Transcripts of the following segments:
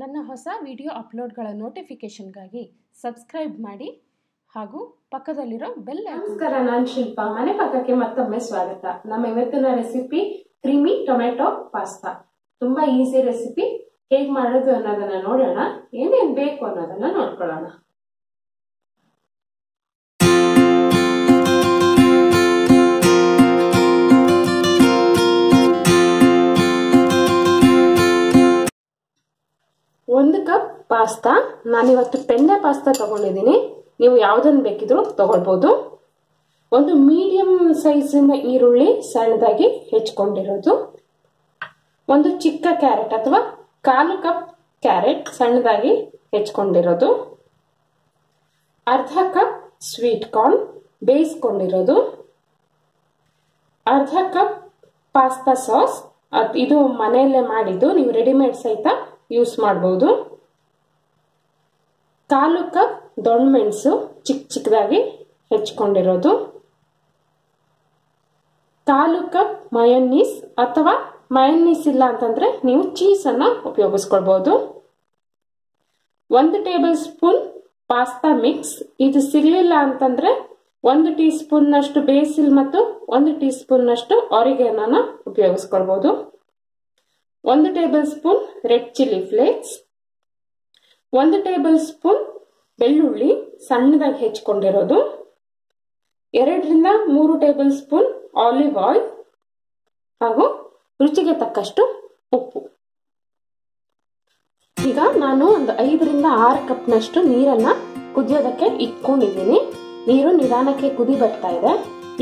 ನನ್ನ ಹೊಸ video ಅಪ್ಲೋಡ್ಗಳ ನೋಟಿಫಿಕೇಶನ್ಗಾಗಿ subscribe ಮಾಡಿ ಹಾಗೂ ಪಕ್ಕದಲ್ಲಿರೋ ಬೆಲ್ ಐಕಾನ್. ನಮಸ್ಕಾರ, ನಾನು ಶಿಲ್ಪಾ. ಮನೆ ಪಕ್ಕಕ್ಕೆ ಮತ್ತೊಮ್ಮೆ ಸ್ವಾಗತ. ನಮ್ಮ ಇವತ್ತಿನ ರೆಸಿಪಿ ಕ್ರೀಮಿ ಟೊಮೆಟೊ ಪಾಸ್ತಾ. ತುಂಬಾ ಈಸಿ ರೆಸಿಪಿ. ಹೇಗೆ ಮಾಡೋದು ಅನ್ನೋದನ್ನ ನೋಡೋಣ. ಏನೇನ್ ಬೇಕು ಅನ್ನೋದನ್ನ ನೋಡ್ಕೊಳ್ಳೋಣ. ಒಂದು ಕಪ್ ಪಾಸ್ತಾ. ನಾನಿವತ್ತು ಪೆನ್ನೆ ಪಾಸ್ತಾ ತಗೊಂಡಿದ್ದೀನಿ. ನೀವು ಯಾವುದನ್ನು ಬೇಕಿದ್ರೂ ತಗೊಳ್ಬೋದು. ಒಂದು ಮೀಡಿಯಂ ಸೈಜಿನ ಈರುಳ್ಳಿ ಸಣ್ಣದಾಗಿ ಹೆಚ್ಚಿಕೊಂಡಿರೋದು, ಒಂದು ಚಿಕ್ಕ ಕ್ಯಾರೆಟ್ ಅಥವಾ 1/4 ಕಪ್ ಕ್ಯಾರೆಟ್ ಸಣ್ಣದಾಗಿ ಹೆಚ್ಚಿಕೊಂಡಿರೋದು, ಅರ್ಧ ಕಪ್ ಸ್ವೀಟ್ ಕಾರ್ನ್ ಬೇಯಿಸ್ಕೊಂಡಿರೋದು, ಅರ್ಧ ಕಪ್ ಪಾಸ್ತಾ ಸಾಸ್. ಇದು ಮನೆಯಲ್ಲೇ ಮಾಡಿದ್ದು, ನೀವು ರೆಡಿಮೇಡ್ ಸಹಿತ ಯೂಸ್ ಮಾಡಬಹುದು. 1/4 ಕಪ್ ದೊಣ್ಣಮೆಣಸು ಚಿಕ್ಕದಾಗಿ ಹೆಚ್ಚಿಕೊಂಡಿರೋದು, 1/4 ಕಪ್ ಮಯೋನೀಸ್ ಅಥವಾ ಮಯೋನೀಸ್ ಇಲ್ಲ ಅಂತಂದ್ರೆ ನೀವು ಚೀಸ್ ಅನ್ನ ಉಪಯೋಗಿಸ್ಕೊಳ್ಬಹುದು. 1 ಟೇಬಲ್ ಸ್ಪೂನ್ ಪಾಸ್ತಾ ಮಿಕ್ಸ್. ಇದು ಸಿಗಲಿಲ್ಲ ಅಂತಂದ್ರೆ 1 ಟೀ ಸ್ಪೂನ್ ನಷ್ಟು ಬೇಸಿಲ್ ಮತ್ತು 1 ಟೀ ಸ್ಪೂನ್ ನಷ್ಟು ಆರಿಗ್ಯಾನೋನ ಉಪಯೋಗಿಸ್ಕೊಳ್ಬಹುದು. 1 table spoon red chilli flakes, 1 table spoon ಬೆಳ್ಳುಳ್ಳಿ ಸಣ್ಣದಾಗಿ ಹೆಚ್ಚಿಕೊಂಡಿರೋದು, 2 ರಿಂದ 3 ಟೇಬಲ್ ಸ್ಪೂನ್ ಆಲಿವ್ ಆಯಿಲ್ ಹಾಗೂ ರುಚಿಗೆ ತಕ್ಕಷ್ಟು ಉಪ್ಪು. ಈಗ ನಾನು ಒಂದು 5 ರಿಂದ 6 ಕಪ್ನಷ್ಟು ನೀರನ್ನ ಕುದಿಯೋದಕ್ಕೆ ಇಟ್ಕೊಂಡಿದ್ದೀನಿ. ನೀರು ನಿಧಾನಕ್ಕೆ ಕುದಿ ಬರ್ತಾ ಇದೆ.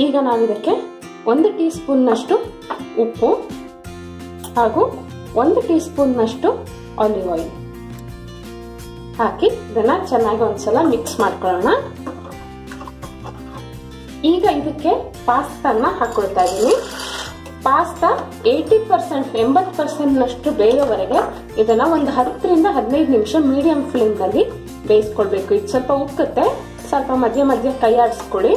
ಈಗ ನಾವು ಇದಕ್ಕೆ 1 ಟೀ ಸ್ಪೂನ್ ನಷ್ಟು ಉಪ್ಪು ಹಾಗೂ 1 ಟೀ ಸ್ಪೂನ್ ನಷ್ಟು ಆಲಿವ್ ಆಯಿಲ್ ಹಾಕಿ ಇದನ್ನ ಚೆನ್ನಾಗಿ ಒಂದ್ಸಲ ಮಿಕ್ಸ್ ಮಾಡ್ಕೊಳ್ಳೋಣ. ಈಗ ಇದಕ್ಕೆ ಪಾಸ್ತಾನ ಹಾಕೊಳ್ತಾ ಇದ್ದೀನಿ. ಪಾಸ್ತಾ 80% ನಷ್ಟು ಬೇಯೋವರೆಗೆ ಇದನ್ನ ಒಂದು 10 ರಿಂದ 15 ನಿಮಿಷ ಮೀಡಿಯಂ ಫ್ಲೇಮ್ ನಲ್ಲಿ ಬೇಯಿಸ್ಕೊಳ್ಬೇಕು. ಇದು ಸ್ವಲ್ಪ ಉಕ್ಕುತ್ತೆ, ಸ್ವಲ್ಪ ಮಧ್ಯ ಮಧ್ಯ ಕೈ ಆಡಿಸ್ಕೊಳ್ಳಿ.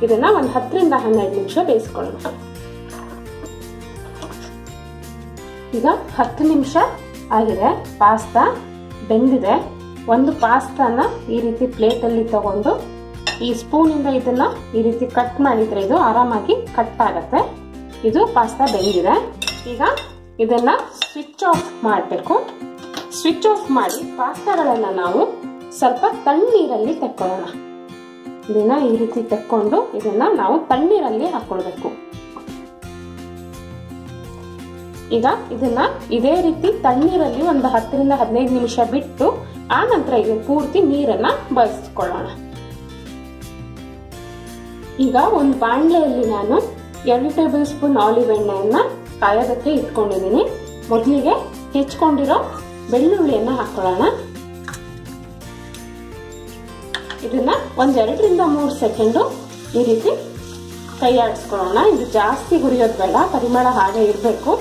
ಇದನ್ನ ಒಂದು 10 ರಿಂದ 12 ನಿಮಿಷ ಬೇಯಿಸ್ಕೊಳ್ಳೋಣ. ಈಗ 10 ನಿಮಿಷ ಆಗಿದೆ, ಪಾಸ್ತಾ ಬೆಂದಿದೆ. ಒಂದು ಪಾಸ್ತಾನ ಈ ರೀತಿ ಪ್ಲೇಟ್ ಅಲ್ಲಿ ತಗೊಂಡು ಈ ಸ್ಪೂನ್ ಇಂದ ಇದನ್ನ ಈ ರೀತಿ ಕಟ್ ಮಾಡಿದ್ರೆ ಇದು ಆರಾಮಾಗಿ ಕಟ್ ಆಗತ್ತೆ. ಇದು ಪಾಸ್ತಾ ಬೆಂದಿದೆ. ಈಗ ಇದನ್ನ ಸ್ವಿಚ್ ಆಫ್ ಮಾಡಬೇಕು. ಸ್ವಿಚ್ ಆಫ್ ಮಾಡಿ ಪಾಸ್ತಾಗಳನ್ನ ನಾವು ಸ್ವಲ್ಪ ತಣ್ಣೀರಲ್ಲಿ ತೆಕ್ಕೊಳ್ಳೋಣ. ಇದನ್ನ ಈ ರೀತಿ ತೆಕ್ಕೊಂಡು ಇದನ್ನ ನಾವು ತಣ್ಣೀರಲ್ಲಿ ಹಾಕೊಳ್ಬೇಕು. ಈಗ ಇದನ್ನ ಇದೇ ರೀತಿ ತಣ್ಣೀರಲ್ಲಿ ಒಂದು 10 ರಿಂದ 15 ನಿಮಿಷ ಬಿಟ್ಟು ಆ ನಂತರ ಇದು ಪೂರ್ತಿ ನೀರನ್ನ ಬಳಸ್ಕೊಳ್ಳೋಣ. ಈಗ ಒಂದು ಬಾಣಲೆಯಲ್ಲಿ ನಾನು 2 ಟೇಬಲ್ ಸ್ಪೂನ್ ಆಲಿವ್ ಎಣ್ಣೆಯನ್ನ ಕಾಯೋದಕ್ಕೆ ಇಟ್ಕೊಂಡಿದ್ದೀನಿ. ಮೊದಲಿಗೆ ಹೆಚ್ಚಿಕೊಂಡಿರೋ ಬೆಳ್ಳುಳ್ಳಿಯನ್ನ ಹಾಕೊಳ್ಳೋಣ. ಇದನ್ನ ಒಂದ್ 2 ರಿಂದ 3 ಸೆಕೆಂಡು ಈ ರೀತಿ ಕೈ ಆಡಿಸ್ಕೊಳ್ಳೋಣ. ಇದು ಜಾಸ್ತಿ ಹುರಿಯೋದು ಬೇಡ, ಪರಿಮಳ ಹಾಗೆ ಇರಬೇಕು.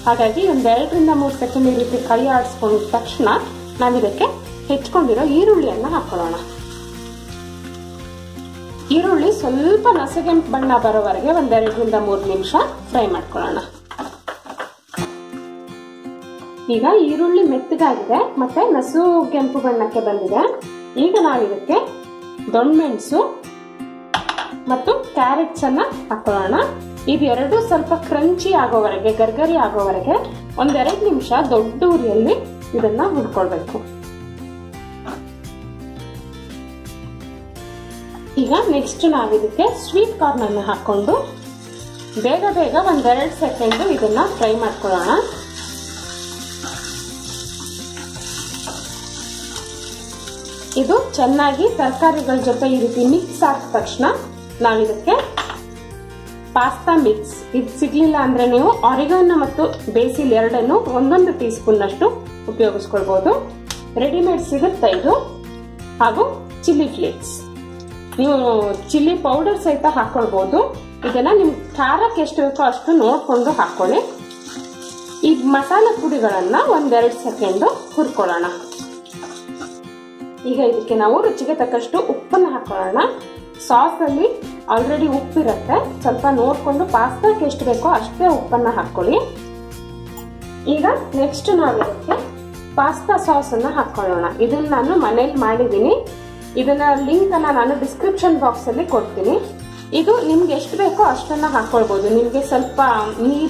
ಹಾಗಾಗಿ ಒಂದ್ 2 ರಿಂದ 3 ಸೆಕೆಂಡ್ ಈ ರೀತಿ ಕೈ ಆಡಿಸ್ಕೊಂಡ ತಕ್ಷಣ ನಾವು ಇದಕ್ಕೆ ಹೆಚ್ಚಿಕೊಂಡಿರೋ ಈರುಳ್ಳಿಯನ್ನ ಹಾಕೊಳ್ಳೋಣ. ಈರುಳ್ಳಿ ಸ್ವಲ್ಪ ನಸಗೆಂಪು ಬಣ್ಣ ಬರೋವರೆಗೆ ಒಂದ್ 2 ರಿಂದ 3 ನಿಮಿಷ ಫ್ರೈ ಮಾಡ್ಕೊಳ್ಳೋಣ. ಈಗ ಈರುಳ್ಳಿ ಮೆತ್ತಗಾಗಿದೆ ಮತ್ತೆ ನಸು ಕೆಂಪು ಬಣ್ಣಕ್ಕೆ ಬಂದಿದೆ. ಈಗ ನಾವು ಇದಕ್ಕೆ ದೊಣ್ಣಮೆಣಸು ಮತ್ತು ಕ್ಯಾರೆಟ್ಸ್ ಅನ್ನ ಹಾಕೊಳ್ಳೋಣ. ಇವೆರಡು ಸ್ವಲ್ಪ ಕ್ರಂಚಿ ಆಗೋವರೆಗೆ, ಗರ್ಗರಿ ಆಗೋವರೆಗೆ ಒಂದ್ 2 ನಿಮಿಷ ದೊಡ್ಡ ಉರಿಯಲ್ಲಿ ಇದನ್ನ ಹುರ್ಕೊಳ್ಬೇಕು. ಈಗ ನೆಕ್ಸ್ಟ್ ನಾವು ಇದಕ್ಕೆ ಸ್ವೀಟ್ ಕಾರ್ನ್ ಅನ್ನು ಹಾಕೊಂಡು ಬೇಗ ಒಂದ್ 2 ಸೆಕೆಂಡ್ ಇದನ್ನ ಫ್ರೈ ಮಾಡ್ಕೊಳ್ಳೋಣ. ಇದು ಚೆನ್ನಾಗಿ ತರಕಾರಿಗಳ ಜೊತೆ ಈ ರೀತಿ ಮಿಕ್ಸ್ ಆದ ತಕ್ಷಣ ನಾವು ಇದಕ್ಕೆ ಪಾಸ್ತಾ ಮಿಕ್ಸ್. ಇದು ಸಿಗ್ಲಿಲ್ಲ ಅಂದ್ರೆ ನೀವು ಆರಿಗಾನೋ ಮತ್ತು ಬೇಸಿಲ್ ಎರಡನ್ನು 1 ಟೀ ಸ್ಪೂನ್ ನಷ್ಟು ಉಪಯೋಗಿಸ್ಕೊಳ್ಬಹುದು. ರೆಡಿಮೇಡ್ ಸಿಗುತ್ತೆ ಇದು. ಹಾಗೂ ಚಿಲ್ಲಿ ಫ್ಲೇಕ್ಸ್, ನೀವು ಚಿಲ್ಲಿ ಪೌಡರ್ ಸಹಿತ ಹಾಕೊಳ್ಬಹುದು. ಇದನ್ನ ನಿಮ್ಗೆ ಖಾರಕ್ಕೆ ಎಷ್ಟು ಬೇಕೋ ಅಷ್ಟು ನೋಡ್ಕೊಂಡು ಹಾಕೊಳ್ಳಿ. ಈ ಮಸಾಲೆ ಪುಡಿಗಳನ್ನ ಒಂದ್ 2 ಸೆಕೆಂಡ್ ಹುರ್ಕೊಳ್ಳೋಣ. ಈಗ ಇದಕ್ಕೆ ನಾವು ರುಚಿಗೆ ತಕ್ಕಷ್ಟು ಉಪ್ಪನ್ನು ಹಾಕೊಳ್ಳೋಣ. ಸಾಸ್ ಅಲ್ಲಿ ಆಲ್ರೆಡಿ ಉಪ್ಪಿರುತ್ತೆ, ಸ್ವಲ್ಪ ನೋಡ್ಕೊಂಡು ಪಾಸ್ತಾಕ್ಕೆ ಎಷ್ಟು ಬೇಕೋ ಅಷ್ಟೇ ಉಪ್ಪನ್ನ ಹಾಕೊಳ್ಳಿ. ಈಗ ನೆಕ್ಸ್ಟ್ ನಾವು ಇದಕ್ಕೆ ಪಾಸ್ತಾ ಸಾಸ್ ಅನ್ನ ಹಾಕೊಳ್ಳೋಣ. ಇದನ್ನ ನಾನು ಮನೇಲಿ ಮಾಡಿದ್ದೀನಿ. ಇದನ್ನ ಲಿಂಕ್ ಅನ್ನ ನಾನು ಡಿಸ್ಕ್ರಿಪ್ಷನ್ ಬಾಕ್ಸ್ ಅಲ್ಲಿ ಕೊಡ್ತೀನಿ. ಇದು ನಿಮ್ಗೆ ಎಷ್ಟು ಬೇಕೋ ಅಷ್ಟನ್ನ ಹಾಕೊಳ್ಬಹುದು. ನಿಮ್ಗೆ ಸ್ವಲ್ಪ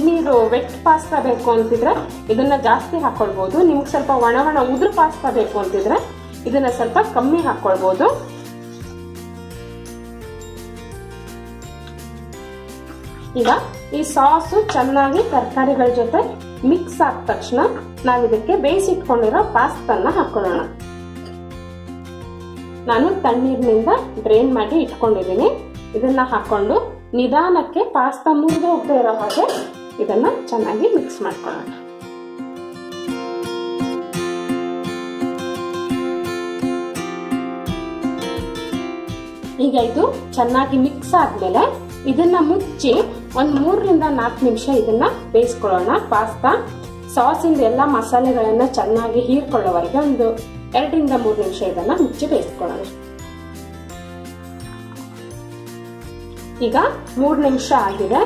ನೀರು ವೆಟ್ ಪಾಸ್ತಾ ಬೇಕು ಅಂತಿದ್ರೆ ಇದನ್ನ ಜಾಸ್ತಿ ಹಾಕೊಳ್ಬಹುದು. ನಿಮ್ಗೆ ಸ್ವಲ್ಪ ಒಣ ಉದುರು ಪಾಸ್ತಾ ಬೇಕು ಅಂತಿದ್ರೆ ಇದನ್ನ ಸ್ವಲ್ಪ ಕಮ್ಮಿ ಹಾಕೊಳ್ಬಹುದು. ಈಗ ಈ ಸಾಸು ಚೆನ್ನಾಗಿ ತರಕಾರಿಗಳ ಜೊತೆ ಮಿಕ್ಸ್ ಆದ ತಕ್ಷಣ ನಾವು ಇದಕ್ಕೆ ಬೇಯಿಸಿಟ್ಕೊಂಡಿರೋ ಪಾಸ್ತಾನ ಹಾಕೊಳ್ಳೋಣ. ನಾನು ತಣ್ಣೀರಿನಿಂದ ಡ್ರೈನ್ ಮಾಡಿ ಇಟ್ಕೊಂಡಿದ್ದೀನಿ. ಇದನ್ನ ಹಾಕೊಂಡು ನಿಧಾನಕ್ಕೆ ಪಾಸ್ತಾ ಮುರಿದು ಹೋಗದೆ ಇರೋ ಹಾಗೆ ಇದನ್ನ ಚೆನ್ನಾಗಿ ಮಿಕ್ಸ್ ಮಾಡ್ಕೊಳ್ಳೋಣ. ಈಗ ಇದು ಚೆನ್ನಾಗಿ ಮಿಕ್ಸ್ ಆದ್ಮೇಲೆ ಇದನ್ನ ಮುಚ್ಚಿ ಒಂದ್ 3 ರಿಂದ 4 ನಿಮಿಷ ಇದನ್ನ ಬೇಯಿಸ್ಕೊಳ್ಳೋಣ. ಪಾಸ್ತಾ ಸಾಸಿಂದ ಎಲ್ಲ ಮಸಾಲೆಗಳನ್ನ ಚೆನ್ನಾಗಿ ಹೀರ್ಕೊಳ್ಳೋವರೆಗೆ ಒಂದು 2 ರಿಂದ 3 ನಿಮಿಷ ಇದನ್ನ ಮುಚ್ಚಿ ಬೇಯಿಸ್ಕೊಳ್ಳೋಣ. ಈಗ 3 ನಿಮಿಷ ಆಗಿದೆ.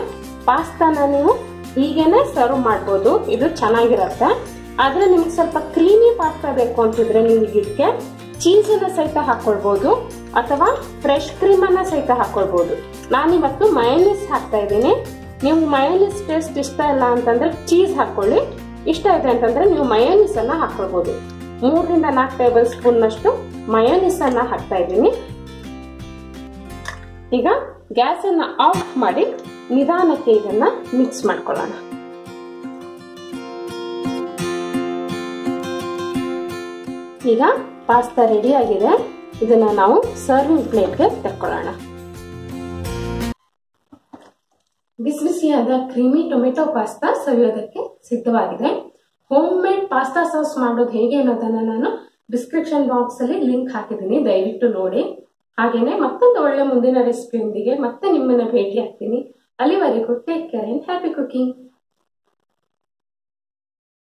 ಪಾಸ್ತಾನ ನೀವು ಹೀಗೇನೆ ಸರ್ವ್ ಮಾಡ್ಬೋದು. ಇದು ಚೆನ್ನಾಗಿರುತ್ತೆ. ಆದ್ರೆ ನಿಮ್ಗೆ ಸ್ವಲ್ಪ ಕ್ರೀಮಿ ಪಾಸ್ತಾ ಬೇಕು ಅಂತಿದ್ರೆ ನೀವು ಇದಕ್ಕೆ ಚೀಸ್ ಅನ್ನ ಸಹಿತ ಹಾಕೊಳ್ಬಹುದು ಅಥವಾ ಫ್ರೆಶ್ ಕ್ರೀಮ್ ಅನ್ನ ಸಹಿತ ಹಾಕೊಳ್ಬಹುದು. ನಾನಿವತ್ತು ಮಯೋನೀಸ್ ಹಾಕ್ತಾ ಇದ್ದೀನಿ. ನೀವು ಮಯೋನೀಸ್ ಟೇಸ್ಟ್ ಇಷ್ಟ ಇಲ್ಲ ಅಂತಂದ್ರೆ ಚೀಸ್ ಹಾಕೊಳ್ಳಿ. ಇಷ್ಟ ಇದೆ ಅಂತಂದ್ರೆ ನೀವು ಮಯೋನೀಸ್ ಅನ್ನ ಹಾಕೊಳ್ಬಹುದು. 3 ರಿಂದ 4 ಟೇಬಲ್ ಸ್ಪೂನ್ ನಷ್ಟು ಮಯೋನೀಸ್ ಅನ್ನ ಹಾಕ್ತಾ ಇದ್ದೀನಿ. ಈಗ ಗ್ಯಾಸ್ ಅನ್ನ ಆಫ್ ಮಾಡಿ ನಿಧಾನಕ್ಕೆ ಇದನ್ನ ಮಿಕ್ಸ್ ಮಾಡ್ಕೊಳ್ಳೋಣ. ಈಗ ಪಾಸ್ತಾ ರೆಡಿ ಆಗಿದೆ. ಇದನ್ನ ನಾವು ಸರ್ವಿಂಗ್ ಪ್ಲೇಟ್ಗೆ ತಕ್ಕೊಳ್ಳೋಣ. ಬಿಸಿ ಬಿಸಿಯಾದ ಕ್ರೀಮಿ ಟೊಮೆಟೊ ಪಾಸ್ತಾ ಸವಿಯೋದಕ್ಕೆ ಸಿದ್ಧವಾಗಿದೆ. ಹೋಮ್ ಮೇಡ್ ಪಾಸ್ತಾ ಸಾಸ್ ಮಾಡೋದು ಹೇಗೆ ಅನ್ನೋದನ್ನ ನಾನು ಡಿಸ್ಕ್ರಿಪ್ಷನ್ ಬಾಕ್ಸ್ ಅಲ್ಲಿ ಲಿಂಕ್ ಹಾಕಿದ್ದೀನಿ, ದಯವಿಟ್ಟು ನೋಡಿ. ಹಾಗೇನೆ ಮತ್ತೊಂದು ಒಳ್ಳೆ ಮುಂದಿನ ರೆಸಿಪಿಯೊಂದಿಗೆ ಮತ್ತೆ ನಿಮ್ಮನ್ನ ಭೇಟಿ ಆಗ್ತೀನಿ. ಅಲ್ಲಿವರೆಗೂ take care and happy cooking.